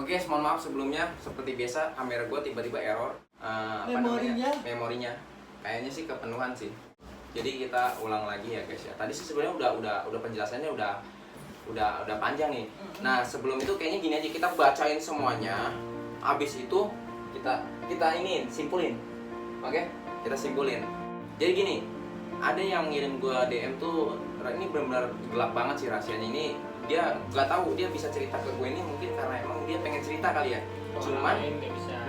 Oke, mohon maaf sebelumnya. Seperti biasa, kamera gue tiba-tiba error. Memorinya. Kayaknya sih kepenuhan sih. Jadi kita ulang lagi ya guys ya. Tadi sih sebenarnya udah penjelasannya udah panjang nih. Nah sebelum itu kayaknya gini aja, kita bacain semuanya. Abis itu kita ini simpulin. Oke, kita simpulin. Jadi gini, ada yang ngirim gue DM tuh, ini benar-benar gelap banget sih rahasianya. Ini dia nggak tahu, dia bisa cerita ke gue ini mungkin karena emang dia pengen cerita kali ya. Cuman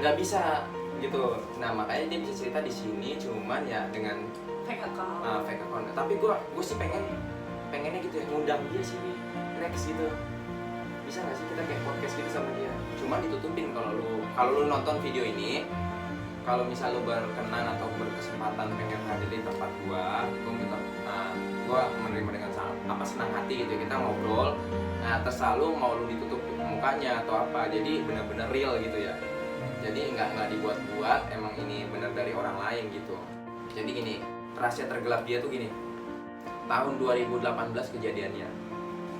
nggak bisa gitu. Nah makanya dia bisa cerita di sini, cuman ya dengan fake account. Tapi gue sih pengennya gitu ya, ngundang dia sini Rex gitu. Bisa nggak sih kita kayak podcast gitu sama dia? Cuman ditutupin kalau lu nonton video ini, kalau misal lu berkenan atau berkesempatan pengen hadir di tempat gue minta, gue menerima dengan senang hati gitu. Kita ngobrol, nah terserah lu mau lu ditutup mukanya atau apa. Jadi benar-benar real gitu ya. Jadi nggak dibuat-buat, emang ini benar dari orang lain gitu. Jadi gini, rahasia tergelap dia tuh gini. Tahun 2018 kejadiannya.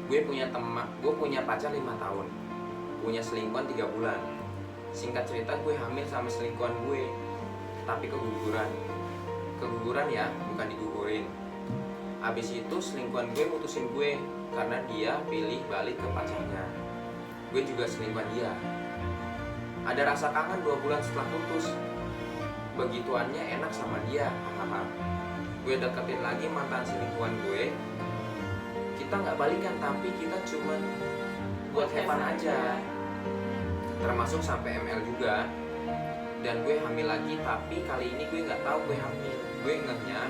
Gue punya pacar 5 tahun. Punya selingkuhan 3 bulan. Singkat cerita gue hamil sama selingkuhan gue. Tapi keguguran. Keguguran ya, bukan digugurin. Abis itu selingkuhan gue mutusin gue karena dia pilih balik ke pacarnya. Gue juga selingkuhan dia. Ada rasa kangen 2 bulan setelah putus. Begituannya enak sama dia. Hahaha. Gue deketin lagi mantan selingkuhan gue. Kita nggak balikan, tapi kita cuman buat hepan aja. Termasuk sampai ML juga. Dan gue hamil lagi, tapi kali ini gue nggak tahu gue hamil. Gue ngehnya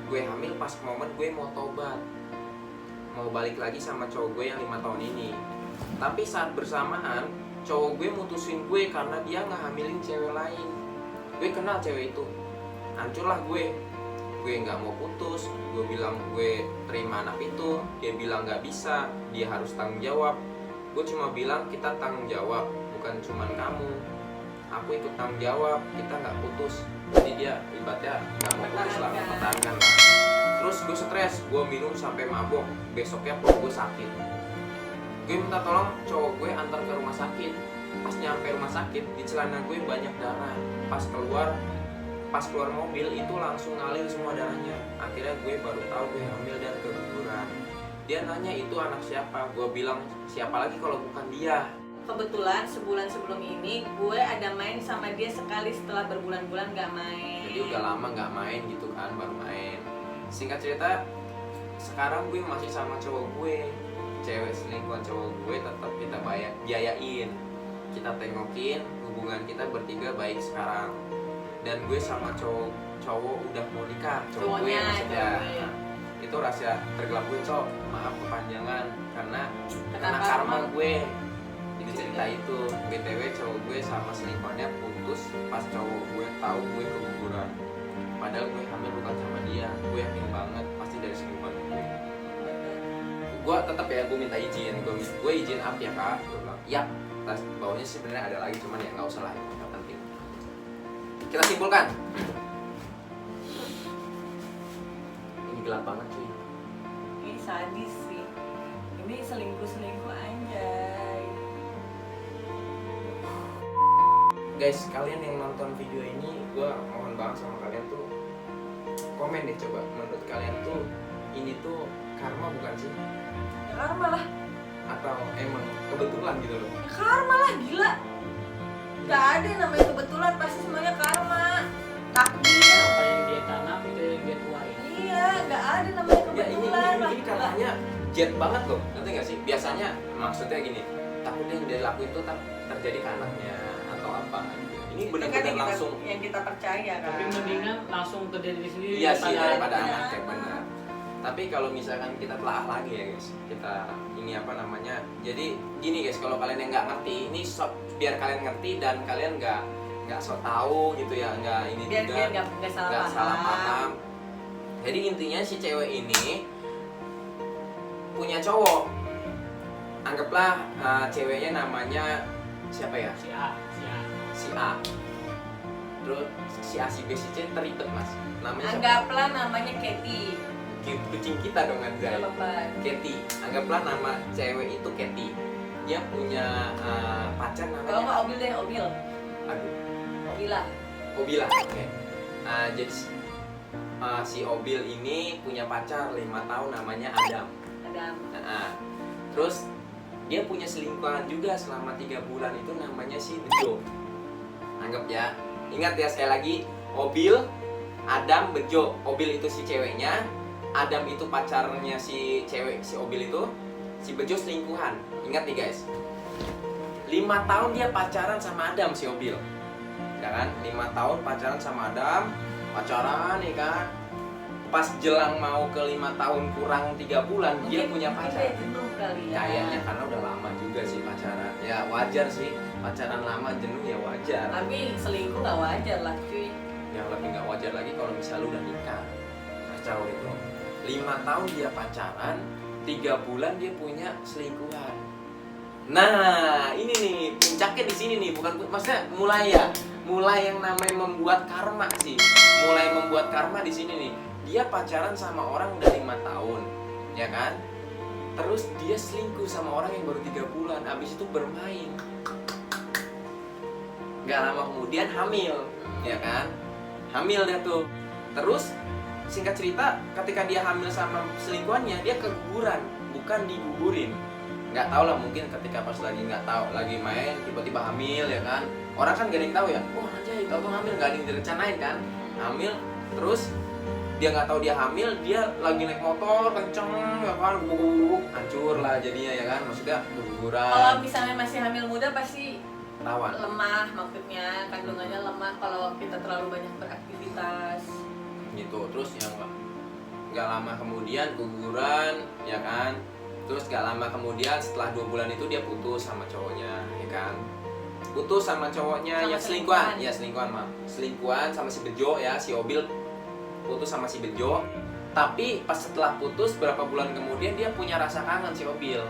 gue hamil pas momen gue mau tobat, mau balik lagi sama cowok gue yang 5 tahun ini. Tapi saat bersamaan cowok gue mutusin gue karena dia ngehamilin cewek lain. Gue kenal cewek itu. Hancurlah gue nggak mau putus. Gue bilang gue terima anak itu, dia bilang nggak bisa, dia harus tanggung jawab. Gue cuma bilang kita tanggung jawab, bukan cuman kamu. Aku ikut tanggung jawab, kita nggak putus. Jadi dia ibaratnya nggak mau putus lah, mempertahankan lah. Terus gue stres, gue minum sampai mabok. Besoknya perut gue sakit. Gue minta tolong cowok gue antar ke rumah sakit. Pas nyampe rumah sakit, di celana gue banyak darah. Pas keluar mobil itu langsung ngalir semua darahnya. Akhirnya gue baru tahu gue hamil dan keguguran. Dia nanya itu anak siapa? Gue bilang siapa lagi kalau bukan dia. Kebetulan sebulan sebelum ini gue ada main sama dia sekali setelah berbulan-bulan gak main. Jadi udah lama gak main gitu kan, baru main. Singkat cerita, sekarang gue masih sama cowok gue. Cewek selingkuhan cowok gue tetap kita biayain. Kita tengokin, hubungan kita bertiga baik sekarang. Dan gue sama cowok udah mau nikah. Cowok gue maksudnya. Itu rahasia tergelap gue, Cok. Maaf kepanjangan karena karma gue. Jadi cerita itu, BTW cowok gue sama selingkuhannya putus pas cowok gue tahu gue keguguran. Padahal gue hamil bukan sama dia. Gue yakin banget pasti dari selingkuhan gue. Gue tetap ya, gue minta izin. Gue izin up ya kak. Gue bilang, yap. Tas bawahnya sih sebenarnya ada lagi, cuman ya nggak usah lah, nggak penting. Kita simpulkan. Ini gelap banget cuy. Ini sadis sih. Ini selingkuh anjay. Guys, kalian yang nonton video ini, gue mohon banget sama kalian tuh komen deh coba, menurut kalian tuh ini tuh karma bukan sih? Ya karma lah. Atau emang kebetulan gitu loh? Ya karma lah, gila. Gak ada yang namanya kebetulan, pasti semuanya karma. Takdir. Apa yang dia tanam itu yang dia tuain. Iya, gak ada namanya Ya kebetulan. ini katanya jet banget loh, ngerti gak sih? Biasanya maksudnya gini, takutnya yang dia lakuin tuh terjadi ke anaknya atau apa. Ini benar-benar langsung yang kita percaya kan. Tapi mendingan langsung terjadi di sendiri. iya sih daripada benar. anaknya, benar. Tapi kalau misalkan kita telah lagi ya guys, kita ini apa namanya, jadi gini guys, kalau kalian yang nggak ngerti ini biar kalian ngerti dan kalian nggak so tahu gitu ya, nggak ini biar juga nggak salah paham. Jadi intinya si cewek ini punya cowok, anggaplah ceweknya namanya siapa ya, si A. Terus si A, si B, si C teribet mas, namanya siapa? Anggaplah namanya Katy. Kucing kita dong Anjay. Katy, anggaplah nama cewek itu Katy. dia punya pacar Kalau namanya. nggak Obil deh, Obil. Aduh, Obila. Obila. Oke. Jadi si Obil ini punya pacar 5 tahun namanya Adam. Adam. Terus dia punya selingkuhan juga selama 3 bulan itu namanya si Bejo. Anggap ya. Ingat ya sekali lagi, Obil, Adam, Bejo. Obil itu si ceweknya, Adam itu pacarnya si cewek, si Obil itu, si Bejo selingkuhan. Ingat nih guys. 5 tahun dia pacaran sama Adam si Obil. Ya kan? 5 tahun pacaran sama Adam, pacaran nih kan. Pas jelang mau ke 5 tahun kurang 3 bulan dia punya pacar. Dia jenuh kali ya. Kayaknya karena udah lama juga sih pacaran. Ya wajar sih, pacaran lama jenuh ya wajar. Tapi selingkuh nggak wajar lah cuy. Yang lebih nggak wajar lagi kalau misalnya lu udah nikah. Kacau itu. 5 tahun dia pacaran, 3 bulan dia punya selingkuhan. Nah, ini nih puncaknya di sini nih, bukan maksudnya mulai yang namanya membuat karma sih. Mulai membuat karma di sini nih. Dia pacaran sama orang udah 5 tahun, ya kan? Terus dia selingkuh sama orang yang baru 3 bulan, abis itu bermain. Gak lama kemudian hamil, ya kan? Hamil dia tuh. Terus singkat cerita, ketika dia hamil sama selingkuhannya, dia keguguran, bukan digugurin. Nggak tahu lah, mungkin ketika pas lagi nggak tahu lagi main tiba-tiba hamil, ya kan? Orang kan gak ada yang tahu ya. Oh anjay, tahu hamil, nggak ada yang direncanain kan? Hamil, terus dia nggak tahu dia hamil, dia lagi naik motor kenceng, ya kan? Guguk, hancur lah jadinya, ya kan? Maksudnya keguguran. Kalau misalnya masih hamil muda pasti Rawan. lemah, maksudnya kandungannya lemah kalau kita terlalu banyak beraktivitas. Gitu. Terus yang nggak lama kemudian keguguran, ya kan? Terus gak lama kemudian setelah 2 bulan itu dia putus sama cowoknya, ya kan? Putus sama cowoknya Sama yang selingkuhan. Ya selingkuhan mah. Selingkuhan sama si Bejo ya, si Obil putus sama si Bejo. Tapi pas setelah putus berapa bulan kemudian dia punya rasa kangen si Obil.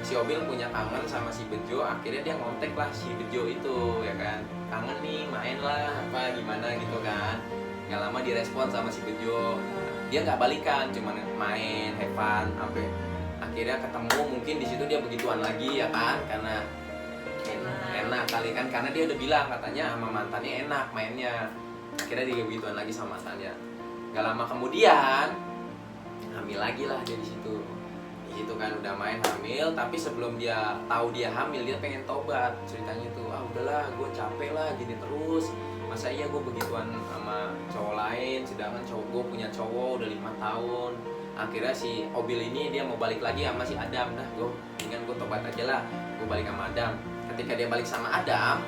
Si Obil punya kangen sama si Bejo, akhirnya dia ngontek lah si Bejo itu, ya kan? Kangen nih, main lah, apa gimana gitu kan? Gak lama direspon sama si Bejo. Dia nggak balikan, cuman main, have fun, sampai akhirnya ketemu, mungkin di situ dia begituan lagi, ya kan? Karena enak kali kan, karena dia udah bilang katanya sama mantannya enak mainnya. Akhirnya dia begituan lagi sama mantannya. Gak lama kemudian hamil lagi lah dia di situ. Di situ kan udah main hamil, tapi sebelum dia tahu dia hamil dia pengen tobat. Ceritanya tuh, udahlah gue capek lah gini terus. Masa iya gue begituan sama cowok lain, sedangkan cowok gue punya cowok udah 5 tahun. Akhirnya si Obil ini dia mau balik lagi sama si Adam. Dah gue mendingan gue tobat aja lah, gue balik sama Adam. Ketika dia balik sama Adam,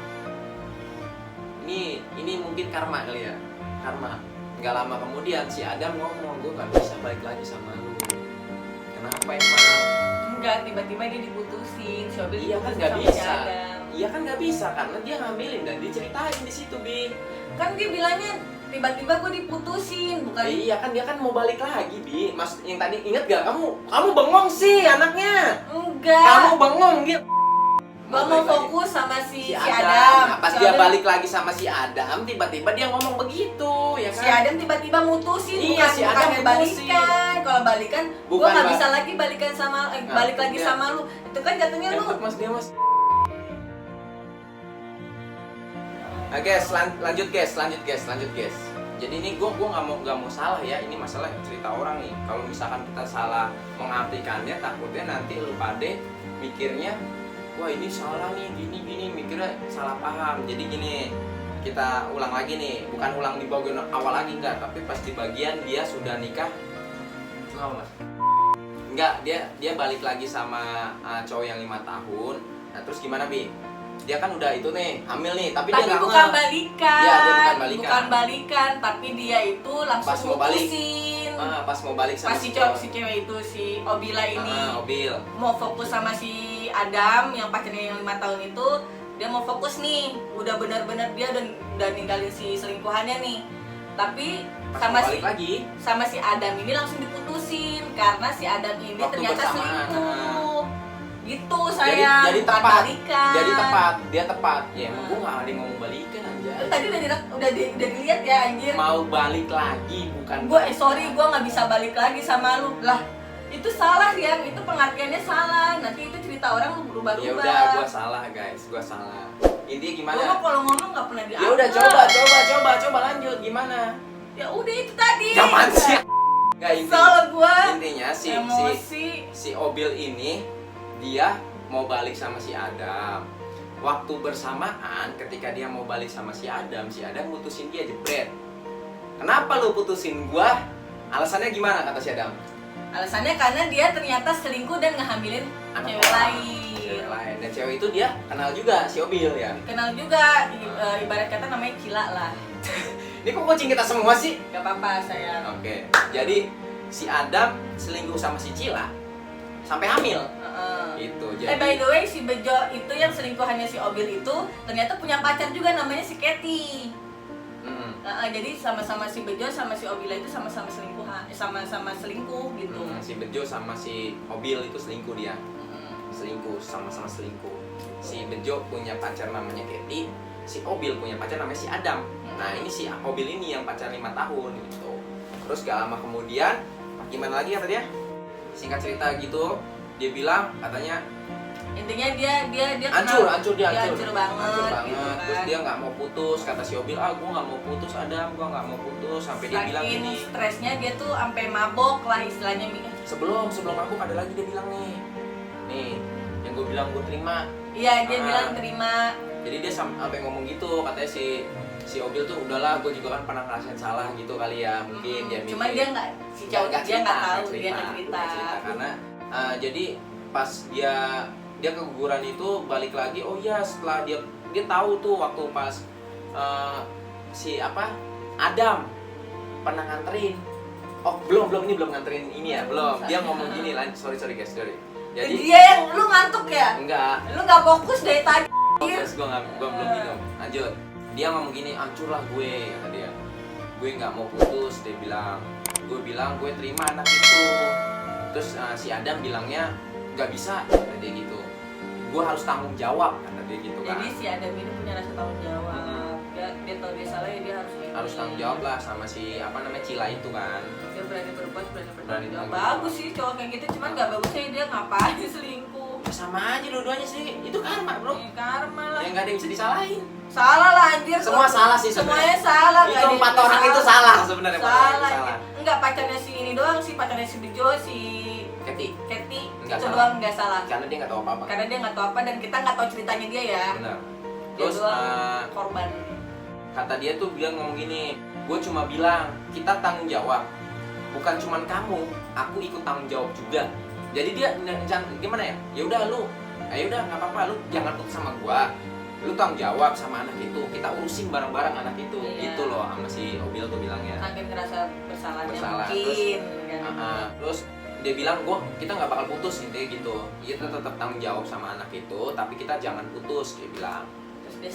ini mungkin karma kali ya, karma. Gak lama kemudian si Adam ngomong, gue gak bisa balik lagi sama lu. Kenapa emang? Enggak, tiba-tiba dia diputusin. Si Obil Iya kan diputusin gak sama si bisa. Adam. Iya kan gak bisa karena dia ngambilin dan diceritain di situ, Bi. Kan dia bilangnya tiba-tiba gue diputusin, bukan? Iya kan dia kan mau balik lagi, Bi. Mas yang tadi inget gak kamu bengong sih anaknya. Enggak. Kamu bengong gitu. Gue mau balik lagi. fokus sama si Adam. Adam. Nah, pas Si dia Adam- balik lagi sama si Adam, tiba-tiba dia ngomong begitu, ya kan? Si Adam tiba-tiba mutusin, Iya, si Adam bukan mutusin. balikan. Kalau balikan, gue Bukan, nggak Mbak. bisa lagi balikan sama, Nah, balik lagi iya. sama lu. Itu kan jatuhnya lu. Ngantuk, Mas dia, Mas. Nah, guys, lanjut guys. Jadi ini gue nggak mau salah ya, ini masalah cerita orang nih. Kalau misalkan kita salah mengartikannya, takutnya nanti lu pade mikirnya, wah ini salah nih, gini mikirnya salah paham. Jadi gini, kita ulang lagi nih, bukan ulang di bagian awal lagi enggak, tapi pas di bagian dia sudah nikah. Kenapa, Mas? Enggak, dia balik lagi sama cowok yang 5 tahun. Nah, terus gimana, Bi? Dia kan udah itu nih, hamil nih, tapi dia Tapi nggak bukan ngeh. balikan. Iya, dia bukan balikan. Bukan balikan, tapi dia itu langsung Pas mau balik. mutusin. Pas mau balik sama Pas si cewek itu, si Obila ini Obil. mau fokus sama si Adam yang pacarnya yang 5 tahun itu, dia mau fokus nih, udah benar-benar dia udah ninggalin si selingkuhannya nih. Tapi Pas sama mau si balik lagi, sama si Adam ini langsung diputusin karena si Adam ini Waktu ternyata bersamaan, selingkuh. Gitu saya. jadi bukan tepat. balikan. Jadi dia tepat. Ya emang gue nggak ada yang ngomong balikan Itu aja. tadi udah dilihat ya anjir. Mau balik lagi bukan. Sorry, gue nggak bisa balik lagi sama lu. Lah, itu salah ya, itu pengertiannya salah. Nanti itu cerita cerita orang lu berubah-ubah. Ya udah, gua salah guys, gua salah. Intinya gimana? Gua mah kalau ngomong nggak pernah dianggap. Ya udah coba lanjut gimana? Ya udah itu tadi. Apaan sih? Enggak Salah gua. intinya Emosi. si Obil ini dia mau balik sama si Adam. Waktu bersamaan ketika dia mau balik sama si Adam putusin dia, jebret. Kenapa lu putusin gua? Alasannya gimana kata si Adam? Alasannya karena dia ternyata selingkuh dan ngehamilin Anak cewek orang. lain. Cewek lain. Dan cewek itu dia kenal juga si Obil ya. Kenal juga, ibarat kata namanya Cila lah. Ini kok kucing kita semua sih? Gak apa-apa sayang. Oke. Jadi si Adam selingkuh sama si Cila sampai hamil. Itu. Jadi By the way, si Bejo itu yang selingkuhannya si Obil itu ternyata punya pacar juga namanya si Kathy. Jadi sama-sama si Bejo sama si Obila itu sama-sama sama-sama selingkuh gitu. Si Bejo sama si Obil itu selingkuh dia. Selingkuh, sama-sama selingkuh. Si Bejo punya pacar namanya Kathy, si Obil punya pacar namanya si Adam. Nah, ini si Obil ini yang pacar 5 tahun gitu. Terus gak lama kemudian, gimana lagi kata dia? Singkat cerita gitu, dia bilang katanya Intinya dia hancur banget. gitu kan. kan. Terus dia nggak mau putus, kata si Obil, gue nggak mau putus Adam, gue nggak mau putus, sampai dia bilang Saking gini. stresnya dia tuh sampai mabok lah istilahnya. Sebelum aku ada lagi dia bilang nih yang gue bilang gue terima. Iya, dia bilang terima. Jadi dia sampai ngomong gitu, katanya si Obil tuh udahlah, gue juga kan pernah ngerasain salah gitu kali ya, mungkin dia mikir. Cuman dia nggak, si cowok dia nggak tahu, dia nggak cerita. Karena jadi pas dia keguguran itu balik lagi, oh iya setelah dia tahu tuh waktu pas si Adam pernah nganterin. Oh belum nganterin ini ya, belum. Dia ngomong gini, sorry guys, sorry. Jadi dia yang lu ngantuk ya? Enggak. Lu nggak fokus dari tadi. Terus gue belum minum. Lanjut. Dia ngomong gini, hancur lah gue, kata dia. Gue nggak mau putus, dia bilang. Gue bilang gue terima anak itu. Terus si Adam bilangnya nggak bisa, kata dia gitu. Gue harus tanggung jawab, kata dia gitu kan. Jadi si Adam ini punya rasa tanggung jawab. Dia tahu dia salah ya dia harus tanggung jawab lah sama si Cila itu kan. Dia berani berbuat, berani Berani bertanggung jawab. bertanggung Bagus sih cowok kayak gitu, cuman nggak bagusnya dia ngapain selingkuh. Ya, sama aja dua-duanya sih, itu karma bro. Ya, karma lah. Ya nggak ada yang bisa disalahin. Salah lah anjir. Semua salah sih semuanya salah. Itu 4 orang itu salah sebenarnya. Salah. Enggak, pacarnya si ini doang sih, pacarnya si Bejo, si Kathy itu doang nggak salah. karena dia nggak tahu apa-apa. Karena dia nggak tahu apa dan kita nggak tahu ceritanya dia ya. Benar. Dia Terus doang korban. kata dia tuh bilang ngomong gini, gue cuma bilang kita tanggung jawab, bukan cuman kamu, aku ikut tanggung jawab juga. Jadi dia gimana ya? Ya udah lu, ayo udah nggak apa-apa, lu jangan putus sama gue, lu tanggung jawab sama anak itu, kita urusin bareng-bareng anak itu, Iya. gitu loh sama si Obil tuh bilangnya. Saking ngerasa bersalahnya Bersalah. mungkin. Terus dia bilang kita nggak bakal putus intinya gitu, kita tetap tanggung jawab sama anak itu, tapi kita jangan putus, dia bilang. Terus dia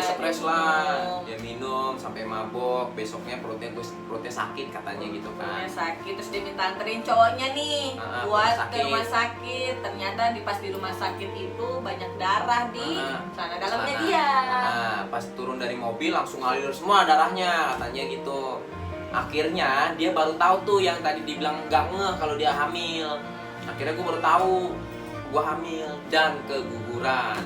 stres lah. Dia minum sampai mabok, besoknya perutnya sakit katanya gitu kan. Perutnya sakit, terus dia minta anterin cowoknya nih buat ke rumah sakit. Ternyata pas di rumah sakit itu banyak darah di celana dalamnya dia. Pas turun dari mobil langsung ngalir semua darahnya katanya gitu. Akhirnya dia baru tahu tuh yang tadi dibilang gak ngeh kalau dia hamil. Akhirnya gue baru tahu gue hamil dan keguguran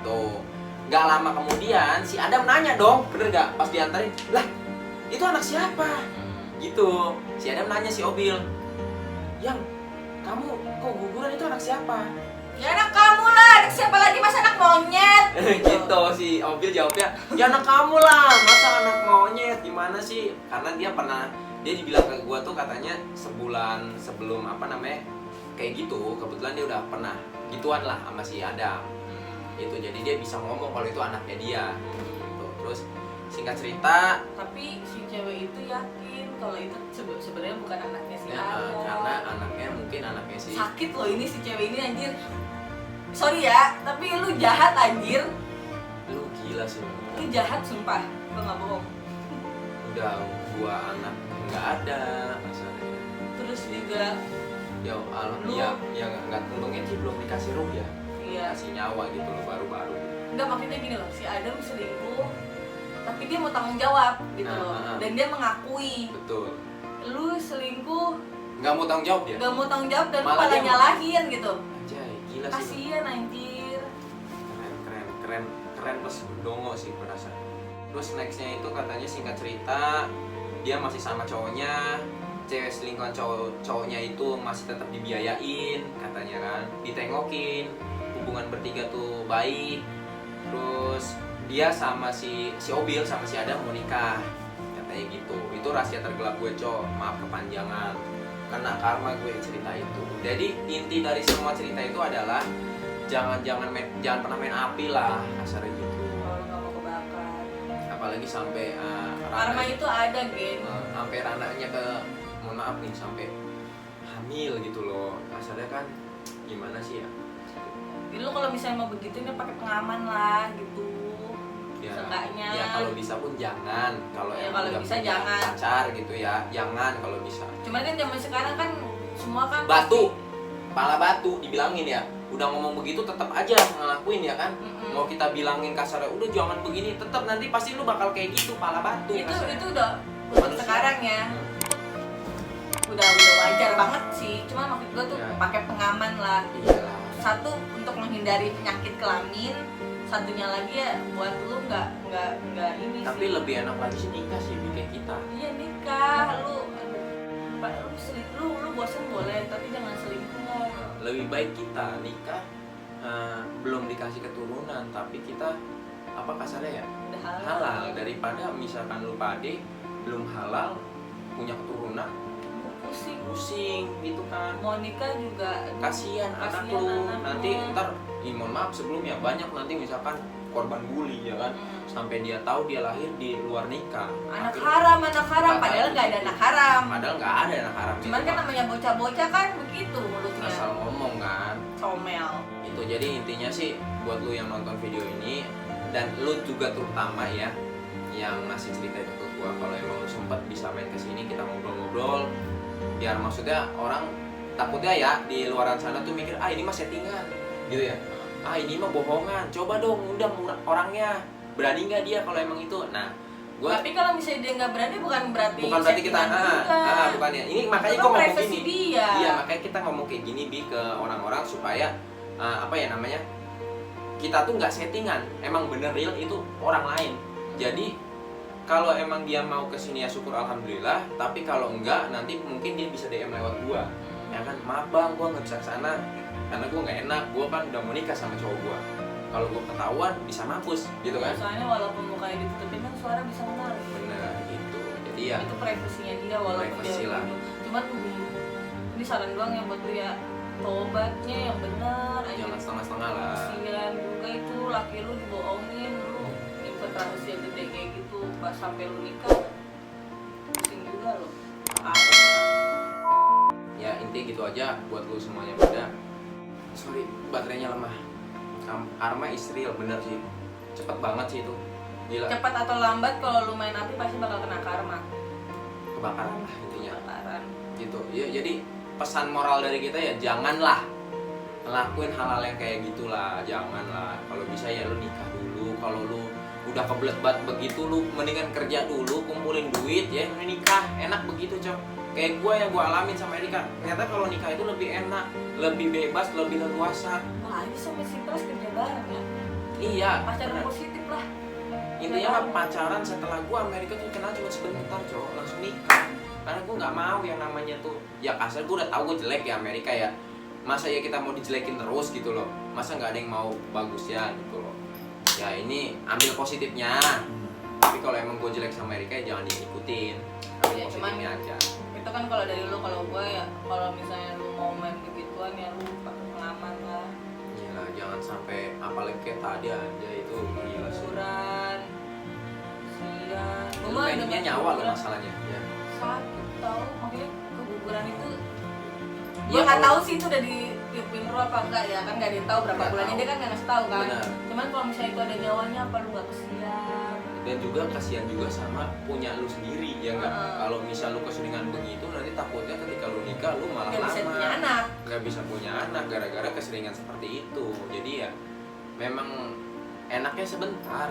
tuh. Gak lama kemudian si Adam nanya dong, bener gak? Pas diantarin, lah itu anak siapa? Gitu. Si Adam nanya si Obil, yang kamu kok guguran itu anak siapa? Ya anak kamu lah, anak siapa lagi, masa anak monyet? Gitu si Obil jawabnya, ya anak kamu lah, masa anak monyet, gimana sih? Karena dia dibilang ke gua tuh katanya sebulan sebelum kayak gitu, kebetulan dia udah pernah gituan lah sama si Adam. Itu jadi dia bisa ngomong kalau itu anaknya dia gitu. Terus singkat cerita, tapi si cewek itu yakin kalau itu sebenarnya bukan anaknya si ya, Adam. karena anaknya si sakit loh ini si cewek ini anjir. Sorry ya, tapi lu jahat anjir. lu gila sih. Lu jahat sumpah, lu nggak bohong. Udah gua anak nggak ada masalahnya. Terus juga Ya nggak untungnya sih belum dikasih ruh ya. iya. Kasih nyawa gitu loh baru-baru. Enggak, maksudnya gini loh, si Adam selingkuh tapi dia mau tanggung jawab gitu loh. Dan dia mengakui. Betul. Lu selingkuh Nggak mau tanggung jawab dia. nggak mau tanggung jawab dan lu Malah malah dia nyalahin gitu. Anjay. Gila sih. Kasian anjir. Keren plus dongo sih gue rasa. Terus nextnya itu katanya singkat cerita dia masih sama cowoknya, cewek selingkuhan cowoknya itu masih tetap dibiayain katanya kan, ditengokin, hubungan bertiga tuh baik. Terus dia sama si Obil sama si Adam mau nikah katanya gitu. Itu rahasia tergelap gue maaf kepanjangan karena karma gue cerita itu. Jadi inti dari semua cerita itu adalah jangan pernah main api lah kasarnya gitu. Kalau nggak mau kebakar. Apalagi sampai Karma itu ada, Gen. sampai ranahnya ke mohon maaf nih sampai hamil gitu loh. Kasarnya kan gimana sih ya? Jadi lu kalau misalnya mau begitu nih pakai pengaman lah gitu. Ya, Seenggaknya. ya kalau bisa pun jangan. Kalau Ya, emang kalau udah bisa punya jangan. pacar gitu ya, jangan kalau bisa. Cuman kan zaman sekarang kan semua kan Batu, kepala batu dibilangin ya. Udah ngomong begitu tetap aja ngelakuin ya kan. Mm-mm. Mau kita bilangin kasarnya udah jangan begini, tetap nanti pasti lu bakal kayak gitu, kepala batu. itu kasarnya. itu udah Manusia. sekarang ya. Udah wajar banget sih. Cuma maksud gue tuh Ya. pakai pengaman lah. Iyalah. Satu untuk menghindari penyakit kelamin, satunya lagi ya buat lu nggak ini Tapi sih. lebih enak lagi sih nikah sih bikin kita. Iya nikah lu bosan boleh tapi jangan selingkuh. Lebih baik kita nikah belum dikasih keturunan tapi kita apa kasarnya ya Udah halal daripada misalkan lu pade belum halal punya keturunan pusing gitu kan. Mau nikah juga Kasihan anak Kasihan lu anak nanti lu. ntar mohon maaf sebelumnya banyak nanti misalkan korban bully ya kan sampai dia tahu dia lahir di luar nikah. anak Akhirnya- haram Nggak padahal tahu nggak ada gitu. anak haram. Padahal nggak ada anak haram. Cuman itu, kan Pak. namanya bocah-bocah kan begitu mulutnya. asal ngomong kan. Comel. Itu jadi intinya sih buat lu yang nonton video ini dan lu juga terutama ya yang ngasih cerita itu ke gua, kalau emang lu sempet bisa main kesini kita ngobrol-ngobrol biar maksudnya orang takutnya ya di luaran sana tuh mikir ini mah settingan gitu ya, ini mah bohongan, coba dong undang orangnya, berani nggak dia kalau emang itu. Nah gua Tapi kalau misalnya dia nggak berani bukan berarti kita settingan juga. bukan ya, ini makanya Itu gua kan ngomong privasi gini dia. iya makanya kita ngomong kayak gini Bi ke orang-orang supaya apa ya namanya, kita tuh nggak settingan, emang bener real itu orang lain. Jadi kalau emang dia mau kesini ya syukur alhamdulillah, tapi kalau enggak nanti mungkin dia bisa DM lewat gua ya kan, maaf bang gua nggak bisa kesana karena gua nggak enak, gua kan udah mau nikah sama cowok gua, kalau gua ketahuan bisa mampus gitu kan. Soalnya walaupun mukanya ditutupin kan suara bisa keluar. Bener gitu, jadi ya Itu privasinya dia walaupun Privasi dia lah. Cuman ini saran doang ya buat lu ya, tobatnya yang benar aja. jangan setengah-setengah lah. Kasian juga itu laki lu dibohongin, lu nyimpen rahasia gede kayak gitu pas sampai lu nikah. Pusing juga lo. Ya inti gitu aja buat lu semuanya pada. Sorry baterainya lemah. Karma is real, bener sih. Cepet banget sih itu. Gila. Cepat atau lambat kalau lu main api pasti bakal kena karma. Kebakaran lah intinya. Kebakaran. Gitu. Ya jadi pesan moral dari kita ya janganlah ngelakuin hal-hal yang kayak gitulah, janganlah. Kalau bisa ya lu nikah dulu. Kalau lu udah kebelet banget begitu, lu mendingan kerja dulu, kumpulin duit ya, lu nikah. Enak begitu, Cok. Kayak gue yang gue alamin sama Erika, ternyata kalau nikah itu lebih enak, lebih bebas, lebih leluasa. Wah, ini sama si Pras kerja bareng ya. Iya, Pacaran bener. positif lah. Intinya mah pacaran setelah gue Amerika tuh kenal cuma sebentar, Cok, langsung nikah. Karena gue nggak mau yang namanya tuh, ya kasar gue udah tahu gue jelek ya Amerika ya. Masa ya kita mau dijelekin terus gitu loh, masa nggak ada yang mau bagus ya gitu loh. Ya ini ambil positifnya, tapi kalau emang gue jelek sama Amerika ya jangan diikutin, ambil Ya, positifnya aja. Itu kan kalau dari lu, kalau gue ya kalau misalnya lu mau main begituan ya lu pakai pengaman lah. Gila, jangan sampai apalagi kayak tadi aja itu gila sih. Kuburan. Sian. Lu mainnya nyawa loh masalahnya. Ya. Sakit tau, makanya keguguran itu Iya, gue nggak kalau- tahu sih itu udah ditiupin lu apa enggak ya, kan nggak ada yang tahu berapa Nggak bulannya, tahu. dia kan nggak ngasih tahu kan. Benar. Cuman kalau misalnya itu ada nyawanya apa lu nggak kesian. Dan juga kasihan juga sama punya lu sendiri ya nggak. Heeh. Kalau misal lu keseringan begitu nanti takutnya ketika lu nikah lu malah Nggak bisa lama punya anak. nggak bisa punya anak gara-gara keseringan seperti itu. Jadi ya memang enaknya sebentar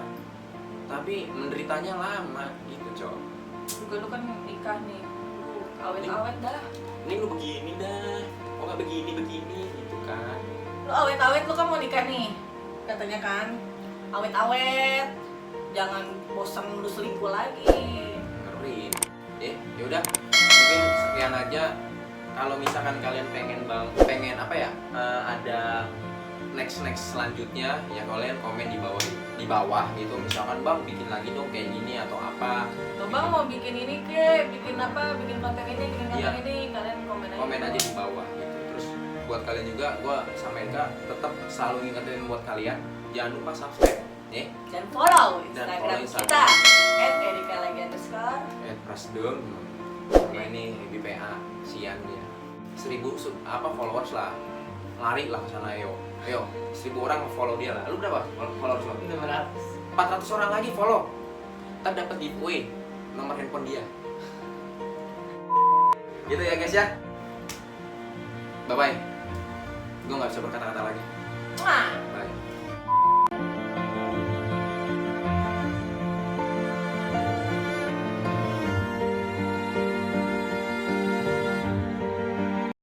tapi menderitanya lama gitu, Cok. Juga lu kan nikah nih, lu awet-awet dah. Ini lu begini dah, kok nggak begini gitu kan. Lu awet-awet, lu kan mau nikah nih katanya kan, awet-awet, jangan bosan lu selingkuh lagi. Ngeri. Yaudah, mungkin sekian aja. Kalau misalkan kalian pengen apa ya, ada next selanjutnya ya, kalian komen di bawah gitu, misalkan bang bikin lagi dong kayak gini atau apa. Tuh bang mau bikin ini ke, bikin apa, bikin konten ini, Iya. kalian komen Komen aja di bawah gitu. Terus buat kalian juga, gue sama Eka tetap selalu ngingetin buat kalian, jangan lupa subscribe nih, dan follow Dan Instagram follow kita @erika_lagi_. @prasdem sama ini BPA Sian ya. 1000 followers lah, lari lah ke sana, ayo 1000 orang follow dia lah. Lu berapa followers lo? 600. 400 orang lagi follow, ntar dapat giveaway nomor handphone dia. Gitu ya guys ya, bye bye. Gue nggak bisa berkata-kata lagi. Mwah.